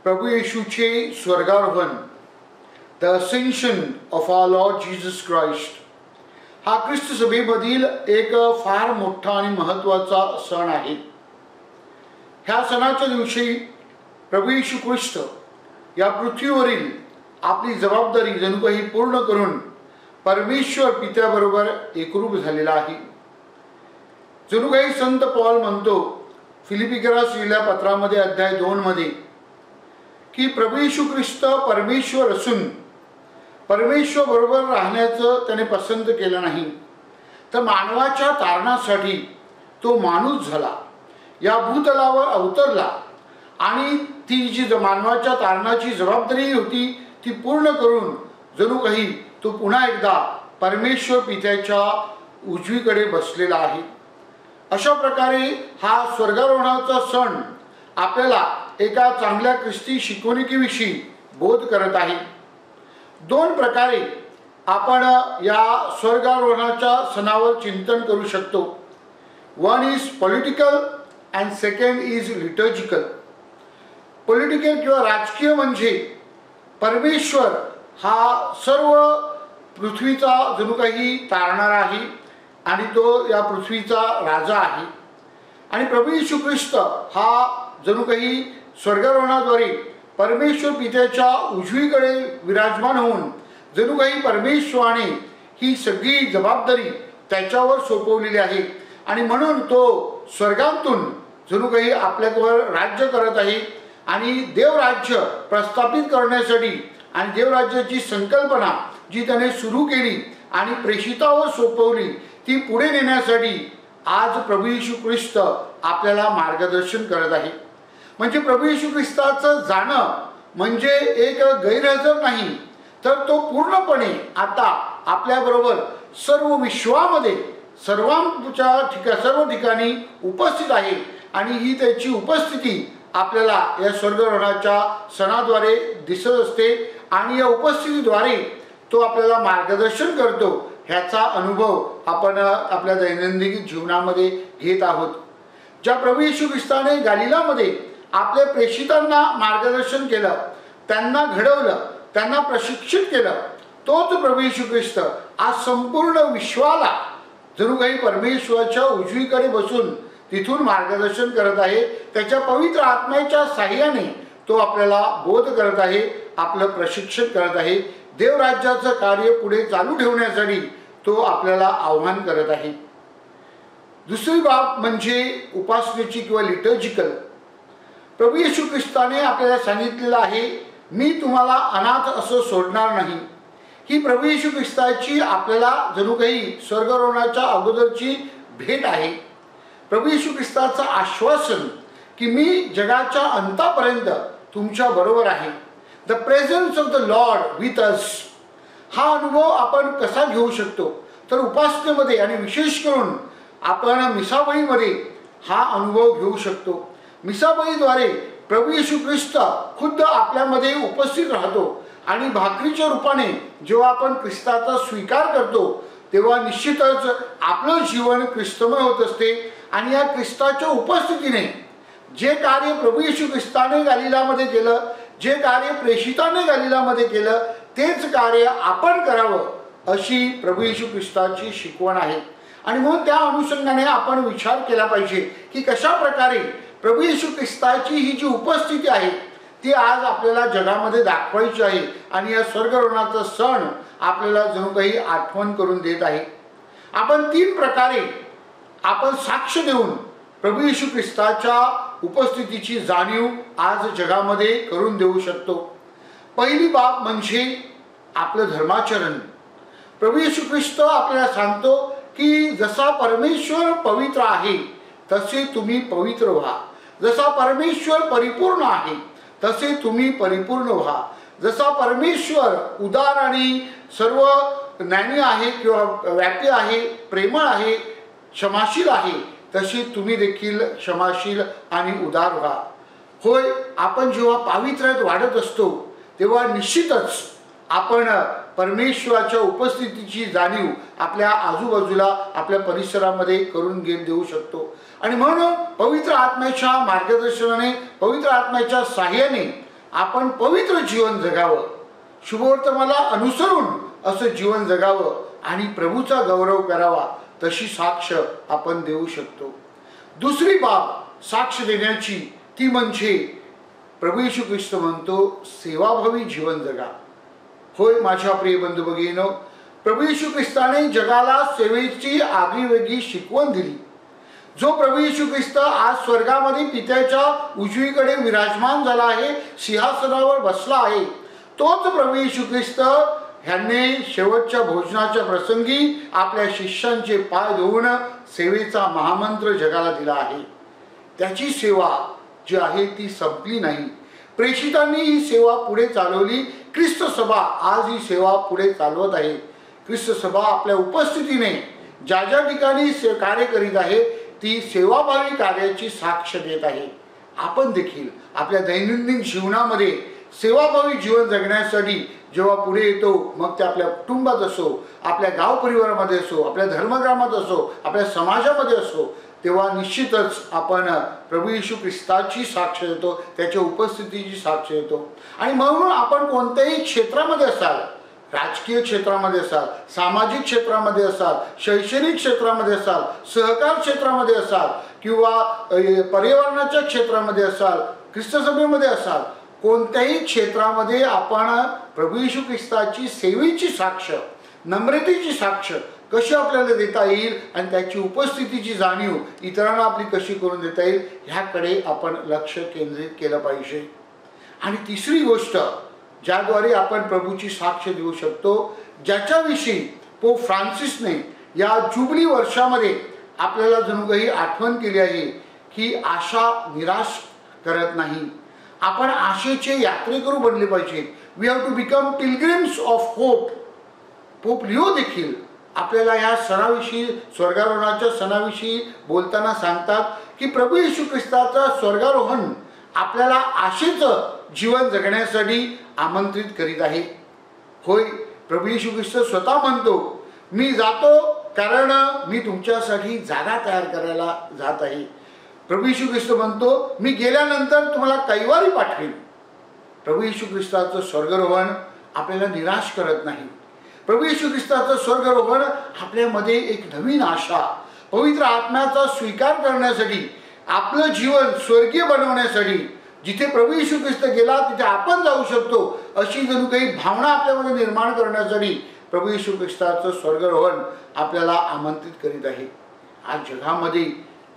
प्रभू येशूचे स्वर्गारोहण, the ascension of our lord Jesus Christ, हा ख्रिस्त सभेमधील एक फार मोठा आणि महत्त्वाचा सण आहे. ह्या सणाच्या दिवशी प्रभू येशू ख्रिस्त या पृथ्वीवरील आपली जबाबदारी जणू काही पूर्ण करून परमेश्वर पित्याबरोबर एकरूप झालेला आहे. जणू काही संत पॉल म्हणतो फिलिपिकरास लिहिलेल्या पत्रामध्ये अध्याय 2 मध्ये की प्रभू येशू ख्रिस्त परमेश्वर असून परमेश्वर बरोबर राहण्याचं त्याने पसंत केलं नाही, तर मानवाच्या तारणासाठी तो माणूस झाला, या भूतलावर अवतरला आणि ती जी मानवाच्या तारणाची जबाबदारी होती ती पूर्ण करून जणू काही तो पुन्हा एकदा परमेश्वर पित्याच्या उजवीकडे बसलेला आहे. अशा प्रकारे हा स्वर्गारोहणाचा सण आपल्याला एका चांगल्या ख्रिस्ती शिकवणुकीविषयी बोध करत आहे. 2 प्रकारे आपण या स्वर्गारोहणाच्या सणावर चिंतन करू शकतो. One is political and second is liturgical. Political किंवा राजकीय म्हणजे परमेश्वर हा सर्व पृथ्वीचा जणू काही तारणारा आहे आणि तो या पृथ्वीचा राजा आहे. आणि प्रभू येशू ख्रिस्त हा जणू काही स्वर्गारोहणाद्वारे परमेश्वर पित्याच्या उजवीकडे विराजमान होऊन जणू काही परमेश्वराने ही सगळी जबाबदारी त्याच्यावर सोपवलेली आहे आणि म्हणून तो स्वर्गातून जणू काही आपल्यावर राज्य करत आहे. आणि देवराज्य प्रस्थापित करण्यासाठी आणि देवराज्याची संकल्पना जी त्याने सुरू केली आणि प्रेषितावर सोपवली ती पुढे नेण्यासाठी आज प्रभू येशू ख्रिस्त आपल्याला मार्गदर्शन करत आहे. म्हणजे प्रभू येशू ख्रिस्ताचं जाणं म्हणजे एक गैरहजर नाही, तर तो पूर्णपणे आता आपल्याबरोबर सर्व विश्वामध्ये सर्व ठिकाणी उपस्थित आहे आणि ही त्याची उपस्थिती आपल्याला या स्वर्गारोहणाच्या सणाद्वारे दिसत असते आणि या उपस्थितीद्वारे तो आपल्याला मार्गदर्शन करतो. ह्याचा अनुभव आपण आपल्या दैनंदिन जीवनामध्ये घेत आहोत. ज्या प्रभू येशू ख्रिस्ताने गलिलामध्ये आपल्या प्रेषितांना मार्गदर्शन केलं, त्यांना घडवलं, त्यांना प्रशिक्षित केलं, तोच प्रभू येशू ख्रिस्त आज संपूर्ण विश्वाला जणू काही परमेश्वराच्या उजवीकडे बसून तिथून मार्गदर्शन करत आहे. त्याच्या पवित्र आत्म्याच्या साह्याने तो आपल्याला बोध करत आहे, आपलं प्रशिक्षण करत आहे. देवराज्याचं कार्य पुढे चालू ठेवण्यासाठी तो आपल्याला आव्हान करत आहे. दुसरी बाब म्हणजे उपासनेची किंवा लिटर्जिकल. प्रभू येशू ख्रिस्ताने आपल्याला सांगितलेलं आहे, मी तुम्हाला अनाथ असं सोडणार नाही. ही प्रभू येशू ख्रिस्ताची आपल्याला जणू काही स्वर्गारोहणाच्या अगोदरची भेट आहे. प्रभू येशू ख्रिस्ताचं आश्वासन की मी जगाच्या अंतापर्यंत तुमच्या बरोबर आहे. The presence of the Lord with us. हा अनुभव आपण कसा घेऊ शकतो, तर उपासनेमध्ये आणि विशेष करून आपण मिसाबळीमध्ये हा अनुभव घेऊ शकतो. मिसाबळीद्वारे प्रभू येशू ख्रिस्त खुद्द आपल्यामध्ये उपस्थित राहतो आणि भाकरीच्या रूपाने जेव्हा आपण ख्रिस्ताचा स्वीकार करतो तेव्हा निश्चितच आपलं जीवन ख्रिस्तमय होत असते. आणि या ख्रिस्ताच्या उपस्थितीने जे कार्य प्रभू येशू ख्रिस्ताने गलिलामध्ये केलं, जे कार्य प्रेषिताने गलिलामध्ये केलं, तेच कार्य आपण करावं अशी प्रभू येशू ख्रिस्ताची शिकवण आहे. आणि म्हणून त्या अनुषंगाने आपण विचार केला पाहिजे की कशा प्रकारे प्रभू येशू ख्रिस्ताची ही जी उपस्थिती आहे ती आज आपल्याला जगामध्ये दाखवायची आहे. आणि या स्वर्गारोहणाचा सण आपल्याला जणू काही आठवण करून देत आहे. आपण 3 प्रकारे आपण साक्ष देऊन प्रभू येशू ख्रिस्ताच्या उपस्थितीची जाणीव आज जगामध्ये करून देऊ शकतो. पहिली बाब म्हणजे आपलं धर्माचरण. प्रभू येशू ख्रिस्त आपल्याला सांगतो की जसा परमेश्वर पवित्र आहे तसे तुम्ही पवित्र व्हा. जसा परमेश्वर परिपूर्ण आहे तसे तुम्ही परिपूर्ण व्हा. जसा परमेश्वर उदार आणि सर्व ज्ञानी आहे किंवा व्यापी आहे, प्रेमळ आहे, क्षमाशील आहे, तशी तुम्ही देखील क्षमाशील आणि उदार व्हा. होय, आपण जेव्हा पावित्र्यात वाढत असतो तेव्हा निश्चितच आपण परमेश्वराच्या उपस्थितीची जाणीव आपल्या आजूबाजूला आपल्या परिसरामध्ये करून देऊ शकतो. आणि म्हणून पवित्र आत्म्याच्या मार्गदर्शनाने, पवित्र आत्म्याच्या साह्याने आपण पवित्र जीवन जगावं, शुभवर्तमानाला अनुसरून असं जीवन जगावं आणि प्रभूचा गौरव करावा, तशी साक्ष आपण देऊ शकतो. दुसरी बाब साक्ष देण्याची ती म्हणजे प्रभू येशू ख्रिस्त म्हणतो सेवाभावी जीवन जगा. होय माझ्या प्रिय बंधू भगिनींनो, प्रभू येशू ख्रिस्ताने जगाला सेवेची आगळीवेगळी शिकवण दिली. जो प्रभू येशू ख्रिस्त आज स्वर्गामध्ये पित्याच्या उजवीकडे विराजमान झाला आहे, सिंहासनावर बसला आहे, तोच प्रभू येशू ख्रिस्त ह्यांनी शेवटच्या भोजनाच्या प्रसंगी आपल्या शिष्यांचे पाय धुवून सेवेचा महामंत्र जगाला दिला आहे. त्याची सेवा जी आहे ती संपली नाही. प्रेषितांनी ही सेवा पुढे चालवली. ख्रिस्त सभा आज ही सेवा पुढे चालवत आहे. ख्रिस्त सभा आपल्या उपस्थितीने ज्या ज्या ठिकाणी कार्य करीत आहे ती सेवाभावी कार्याची साक्ष देत आहे. आपण देखील आपल्या दैनंदिन जीवनामध्ये सेवाभावी जीवन जगण्यासाठी जेव्हा पुढे येतो, मग ते आपल्या कुटुंबात असो, आपल्या गाव परिवारामध्ये असो, आपल्या धर्मग्रामात असो, आपल्या समाजामध्ये असो, तेव्हा निश्चितच आपण प्रभू येशू ख्रिस्ताची साक्ष देतो, त्याच्या उपस्थितीची साक्ष देतो. आणि म्हणून आपण कोणत्याही क्षेत्रामध्ये असाल, राजकीय क्षेत्रामध्ये असाल, सामाजिक क्षेत्रामध्ये असाल, शैक्षणिक क्षेत्रामध्ये असाल, सहकार क्षेत्रामध्ये असाल किंवा पर्यावरणाच्या क्षेत्रामध्ये असाल, ख्रिस्त सभेमध्ये असाल, कोणत्याही क्षेत्रामध्ये आपण प्रभू येशू ख्रिस्ताची सेवेची साक्ष, नम्रतेची साक्ष कशी आपल्याला देता येईल आणि त्याची उपस्थितीची जाणीव इतरांना आपली कशी करून देता येईल, ह्याकडे आपण लक्ष केंद्रित केलं पाहिजे. आणि तिसरी गोष्ट ज्याद्वारे आपण प्रभूची साक्ष देऊ शकतो, ज्याच्याविषयी पोप फ्रान्सिसने या जुबली वर्षामध्ये आपल्याला जणू काही आठवण केली आहे की आशा निराश करत नाही. आपण आशेचे यात्रेकरू बनले पाहिजे. We have to become pilgrims of hope. Pope Leo देखील आपल्याला या सणाविषयी, स्वर्गारोहणाच्या सणाविषयी बोलताना सांगतात की प्रभू येशू ख्रिस्ताचा स्वर्गारोहण आपल्याला आशेचं जीवन जगण्यासाठी आमंत्रित करीत आहे. होय, प्रभू येशू ख्रिस्त स्वतः म्हणतो, मी जातो कारण मी तुमच्यासाठी जागा तयार करायला जात आहे. प्रभू येशू ख्रिस्त म्हणतो, मी गेल्यानंतर तुम्हाला कैवारी पाठवेन. प्रभू येशू ख्रिस्ताचं स्वर्गारोहण आपल्याला निराश करत नाही. प्रभू येशू ख्रिस्ताचं स्वर्गारोहण आपल्यामध्ये एक नवीन आशा, पवित्र आत्म्याचा स्वीकार करण्यासाठी, आपलं जीवन स्वर्गीय बनवण्यासाठी, जिथे प्रभू येशू ख्रिस्त गेला तिथे आपण जाऊ शकतो अशी जणू काही भावना आपल्यामध्ये निर्माण करण्यासाठी प्रभू येशू ख्रिस्ताचं स्वर्गारोहण आपल्याला आमंत्रित करीत आहे. आज जगामध्ये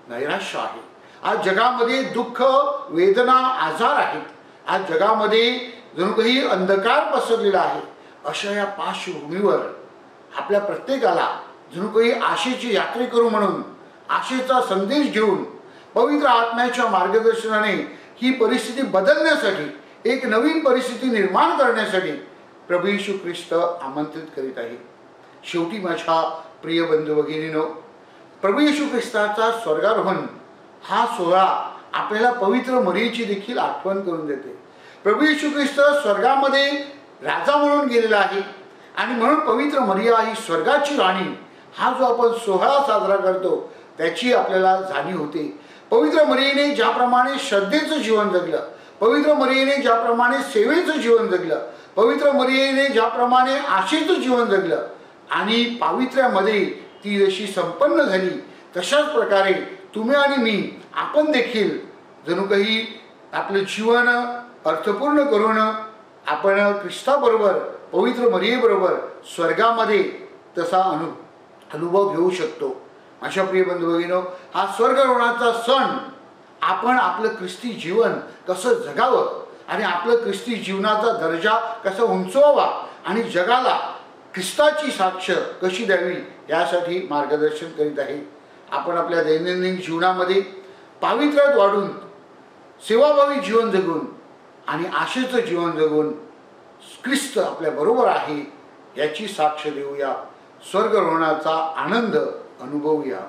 नैराश्य आहे, आज जगामध्ये दुःख, वेदना, आजार आहेत, आज जगामध्ये जणू काही अंधकार पसरलेला आहे. अशा या पार्श्वभूमीवर आपल्या प्रत्येकाला जणू काही आशेची यात्रेकरू म्हणून, आशेचा संदेश घेऊन, पवित्र आत्म्याच्या मार्गदर्शनाने ही परिस्थिती बदलण्यासाठी, एक नवीन परिस्थिती निर्माण करण्यासाठी प्रभू येशू ख्रिस्त आमंत्रित करीत आहे. शेवटी माझ्या प्रिय बंधू भगिनींनो, प्रभू येशू ख्रिस्ताचा स्वर्गारोहण हा सोहळा आपल्याला पवित्र मरियेची देखील आठवण करून देते. प्रभू येशू ख्रिस्त स्वर्गामध्ये राजा म्हणून गेलेला आहे आणि म्हणून पवित्र मरिया ही स्वर्गाची राणी, हा जो आपण सोहळा साजरा करतो त्याची आपल्याला जाणीव होते. पवित्र मरियेने ज्याप्रमाणे श्रद्धेचं जीवन जगलं, पवित्र मरियेने ज्याप्रमाणे सेवेचं जीवन जगलं, पवित्र मरियेने ज्याप्रमाणे आशेचं जीवन जगलं आणि पावित्र्यामध्ये ती जशी संपन्न झाली, तशाच प्रकारे तुम्ही आणि मी, आपण देखील जणू काही आपलं जीवन अर्थपूर्ण करून आपण ख्रिस्ताबरोबर, पवित्र मरियेबरोबर स्वर्गामध्ये तसा अनुभव घेऊ शकतो. माझ्या प्रिय बंधू भगिनींनो, हा स्वर्गारोहणाचा सण आपण आपलं ख्रिस्ती जीवन कसं जगावं आणि आपलं ख्रिस्ती जीवनाचा दर्जा कसा उंचवावा आणि जगाला ख्रिस्ताची साक्ष कशी द्यावी यासाठी मार्गदर्शन करीत आहे. आपण आपल्या दैनंदिन जीवनामध्ये पावित्र्यात वाढून, सेवाभावी जीवन जगून आणि आशेचं जीवन जगून ख्रिस्त आपल्या बरोबर आहे याची साक्ष देऊया. स्वर्गारोहणाचा आनंद अनुभवूया.